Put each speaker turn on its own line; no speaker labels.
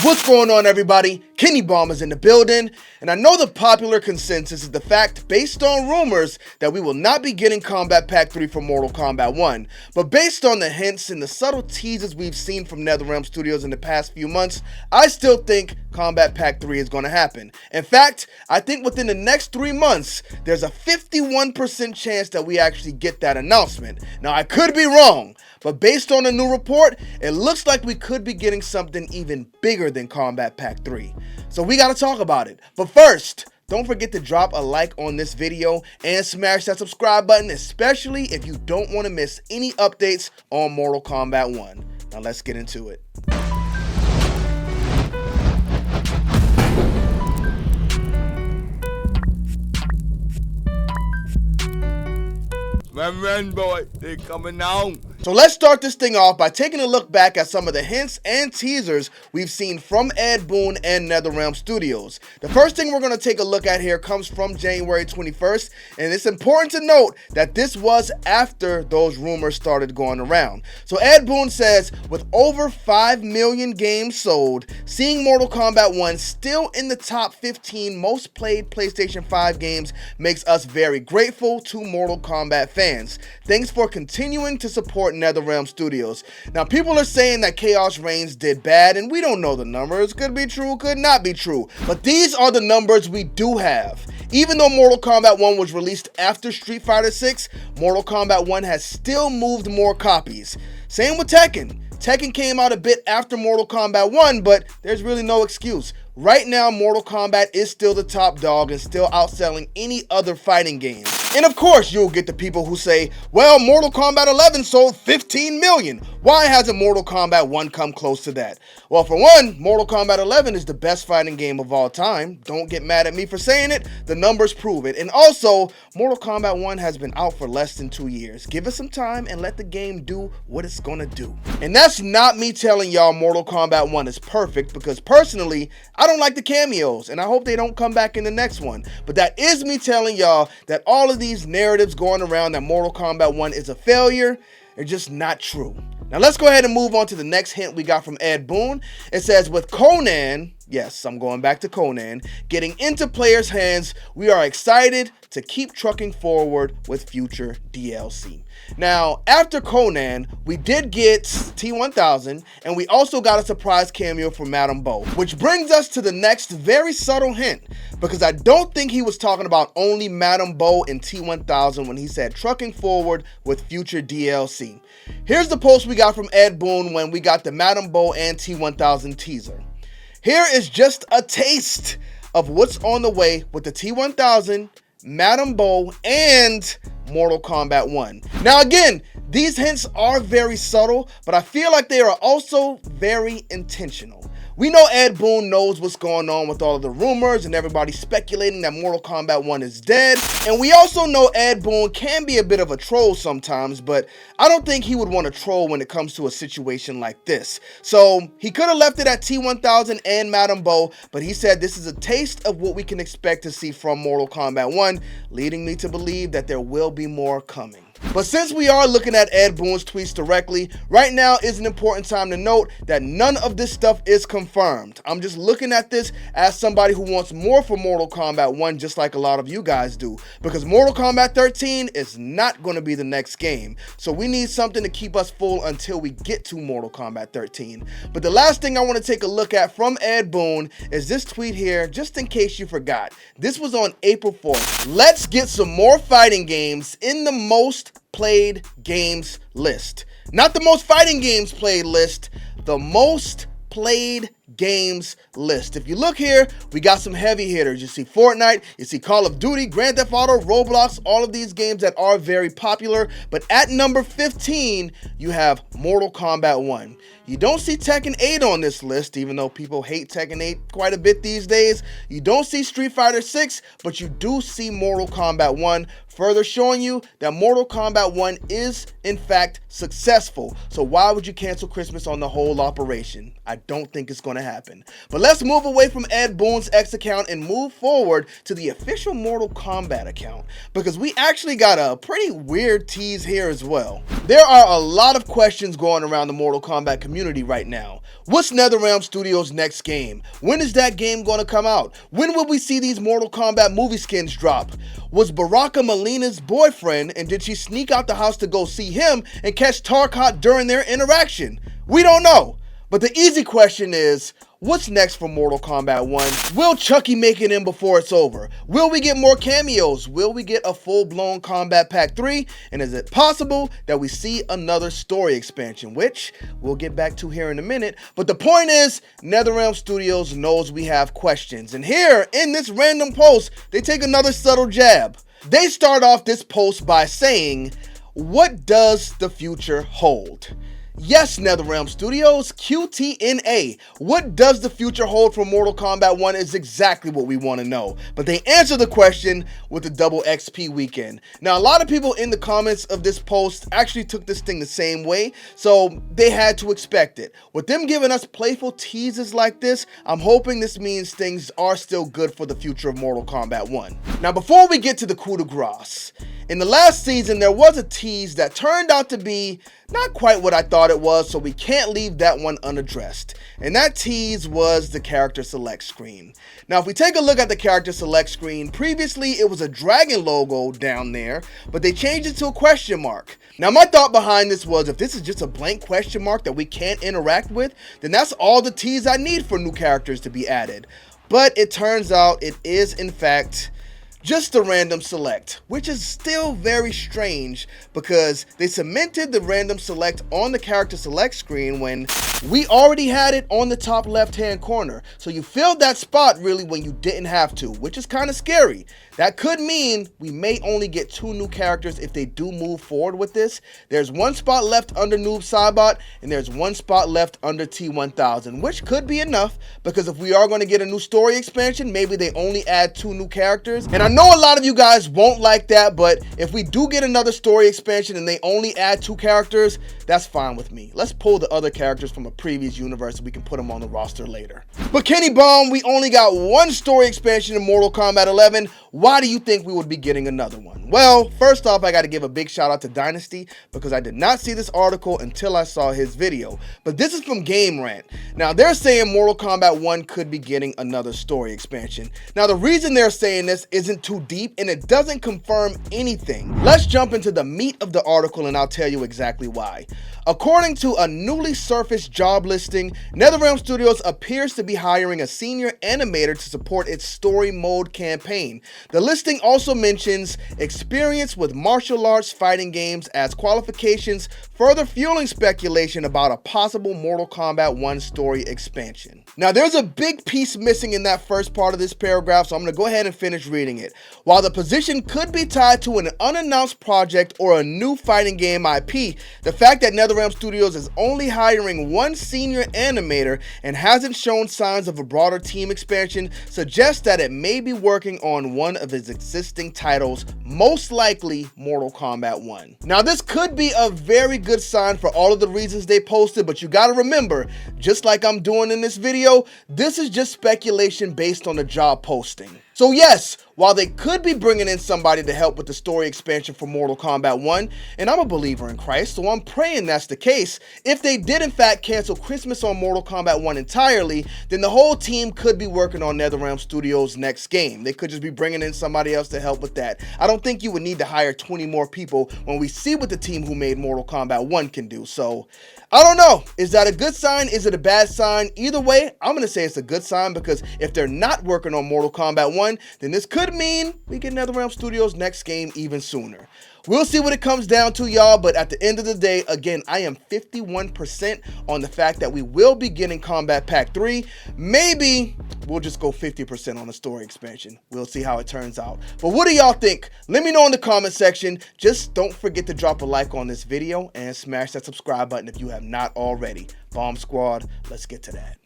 What's going on, everybody? Kennybomb is in the building, and I know the popular consensus is the fact, based on rumors, that we will not be getting Kombat Pack 3 for Mortal Kombat 1. But based on the hints and the subtle teases we've seen from Netherrealm Studios in the past few months, I still think Kombat Pack 3 is going to happen. In fact, I think within the next 3 months, there's a 51% chance that we actually get that announcement. Now, I could be wrong, but based on the new report, it looks like we could be getting something even bigger than Kombat Pack 3. So we gotta talk about it. But first, don't forget to drop a like on this video and smash that subscribe button, especially if you don't want to miss any updates on Mortal Kombat 1. Now let's get into it.
Man, boy, they coming on.
So let's start this thing off by taking a look back at some of the hints and teasers we've seen from Ed Boon and Netherrealm Studios. The first thing we're going to take a look at here comes from January 21st, and it's important to note that this was after those rumors started going around. So Ed Boon says, with over 5 million games sold, seeing Mortal Kombat 1 still in the top 15 most played PlayStation 5 games makes us very grateful to Mortal Kombat fans. Thanks for continuing to support Netherrealm Studios. Now, people are saying that Chaos Reigns did bad, and we don't know the numbers. Could be true, could not be true. But these are the numbers we do have. Even though Mortal Kombat 1 was released after Street Fighter 6, Mortal Kombat 1 has still moved more copies. Same with Tekken. Tekken came out a bit after Mortal Kombat 1, but there's really no excuse. Right now, Mortal Kombat is still the top dog and still outselling any other fighting game. And of course, you'll get the people who say, well, Mortal Kombat 11 sold 15 million. Why hasn't Mortal Kombat 1 come close to that? Well, for one, Mortal Kombat 11 is the best fighting game of all time. Don't get mad at me for saying it. The numbers prove it. And also, Mortal Kombat 1 has been out for less than 2 years. Give it some time and let the game do what it's gonna do. And that's not me telling y'all Mortal Kombat 1 is perfect, because personally, I don't like the cameos, and I hope they don't come back in the next one. But that is me telling y'all that all of these narratives going around that Mortal Kombat 1 is a failure are just not true. Now let's go ahead and move on to the next hint we got from Ed Boon. It says, with Conan, yes, I'm going back to Conan, getting into players' hands, we are excited to keep trucking forward with future DLC. Now, after Conan, we did get T-1000, and we also got a surprise cameo from Madame Bo, which brings us to the next very subtle hint, because I don't think he was talking about only Madame Bo and T-1000 when he said trucking forward with future DLC. Here's the post we got from Ed Boon when we got the Madame Bo and T-1000 teaser. Here is just a taste of what's on the way with the T-1000, Madame Bo, and Mortal Kombat 1. Now again, these hints are very subtle, but I feel like they are also very intentional. We know Ed Boon knows what's going on with all of the rumors and everybody speculating that Mortal Kombat 1 is dead. And we also know Ed Boon can be a bit of a troll sometimes, but I don't think he would want to troll when it comes to a situation like this. So he could have left it at T-1000 and Madame Bo, but he said this is a taste of what we can expect to see from Mortal Kombat 1, leading me to believe that there will be more coming. But since we are looking at Ed Boon's tweets directly, right now is an important time to note that none of this stuff is confirmed. I'm just looking at this as somebody who wants more for Mortal Kombat 1, just like a lot of you guys do, because Mortal Kombat 13 is not going to be the next game. So we need something to keep us full until we get to Mortal Kombat 13. But the last thing I want to take a look at from Ed Boon is this tweet here, just in case you forgot. This was on April 4th. Let's get some more fighting games in the most played games list. Not the most fighting games played list, the most played games list. If you look here, we got some heavy hitters. You see Fortnite, you see Call of Duty, Grand Theft Auto, Roblox, all of these games that are very popular. But at number 15, you have Mortal Kombat 1. You don't see Tekken 8 on this list, even though people hate Tekken 8 quite a bit these days. You don't see Street Fighter 6, but you do see Mortal Kombat 1, further showing you that Mortal Kombat 1 is, in fact, successful. So why would you cancel Christmas on the whole operation? I don't think it's going to happen. But let's move away from Ed Boon's X account and move forward to the official Mortal Kombat account, because we actually got a pretty weird tease here as well. There are a lot of questions going around the Mortal Kombat community community right now. What's Netherrealm Studios' next game? When is that game going to come out? When will we see these Mortal Kombat movie skins drop? Was Baraka Molina's boyfriend, and did she sneak out the house to go see him and catch Tarkat during their interaction? We don't know. But the easy question is, what's next for Mortal Kombat 1? Will Chucky make it in before it's over? Will we get more cameos? Will we get a full-blown Kombat Pack 3? And is it possible that we see another story expansion, which we'll get back to here in a minute. But the point is, Netherrealm Studios knows we have questions. And here, in this random post, they take another subtle jab. They start off this post by saying, "What does the future hold?" Yes, Netherrealm Studios, QTNA. What does the future hold for Mortal Kombat 1 is exactly what we want to know. But they answer the question with the double XP weekend. Now, a lot of people in the comments of this post actually took this thing the same way, so they had to expect it. With them giving us playful teases like this, I'm hoping this means things are still good for the future of Mortal Kombat 1. Now, before we get to the coup de grace, in the last season, there was a tease that turned out to be not quite what I thought it was, so we can't leave that one unaddressed. And that tease was the character select screen. Now, if we take a look at the character select screen, previously it was a dragon logo down there, but they changed it to a question mark. Now, my thought behind this was, if this is just a blank question mark that we can't interact with, then that's all the tease I need for new characters to be added. But it turns out it is, in fact, just a random select, which is still very strange because they cemented the random select on the character select screen when we already had it on the top left hand corner. So you filled that spot really when you didn't have to, which is kind of scary. That could mean we may only get 2 new characters if they do move forward with this. There's 1 spot left under Noob Saibot, and there's 1 spot left under T1000, which could be enough because if we are going to get a new story expansion, maybe they only add 2 new characters. And I know a lot of you guys won't like that, but if we do get another story expansion and they only add 2 characters, that's fine with me. Let's pull the other characters from a previous universe so we can put them on the roster later. But Kennybomb, we only got 1 story expansion in Mortal Kombat 11. Why do you think we would be getting another one? Well, first off, I got to give a big shout out to Dynasty because I did not see this article until I saw his video. But this is from Game Rant. Now, they're saying Mortal Kombat 1 could be getting another story expansion. Now, the reason they're saying this isn't too deep and it doesn't confirm anything. Let's jump into the meat of the article and I'll tell you exactly why. According to a newly surfaced job listing, Netherrealm Studios appears to be hiring a senior animator to support its story mode campaign. The listing also mentions experience with martial arts fighting games as qualifications, further fueling speculation about a possible Mortal Kombat 1 story expansion. Now, there's a big piece missing in that first part of this paragraph, so I'm going to go ahead and finish reading it. While the position could be tied to an unannounced project or a new fighting game IP, the fact that Netherrealm Studios is only hiring 1 senior animator and hasn't shown signs of a broader team expansion suggests that it may be working on one of its existing titles, most likely Mortal Kombat 1. Now, this could be a very good sign for all of the reasons they posted, but you gotta remember, just like I'm doing in this video, this is just speculation based on the job posting. So yes, while they could be bringing in somebody to help with the story expansion for Mortal Kombat 1, and I'm a believer in Christ, so I'm praying that's the case, if they did in fact cancel Christmas on Mortal Kombat 1 entirely, then the whole team could be working on Netherrealm Studios' next game. They could just be bringing in somebody else to help with that. I don't think you would need to hire 20 more people when we see what the team who made Mortal Kombat 1 can do. So, I don't know. Is that a good sign? Is it a bad sign? Either way, I'm going to say it's a good sign because if they're not working on Mortal Kombat 1, then this could mean we get Netherrealm Studios' next game even sooner. We'll see what it comes down to, y'all, but at the end of the day, again, I am 51% on the fact that we will be getting Kombat Pack 3. Maybe we'll just go 50% on the story expansion. We'll see how it turns out. But what do y'all think? Let me know in the comment section. Just don't forget to drop a like on this video and smash that subscribe button if you have not already. Bomb Squad, let's get to that.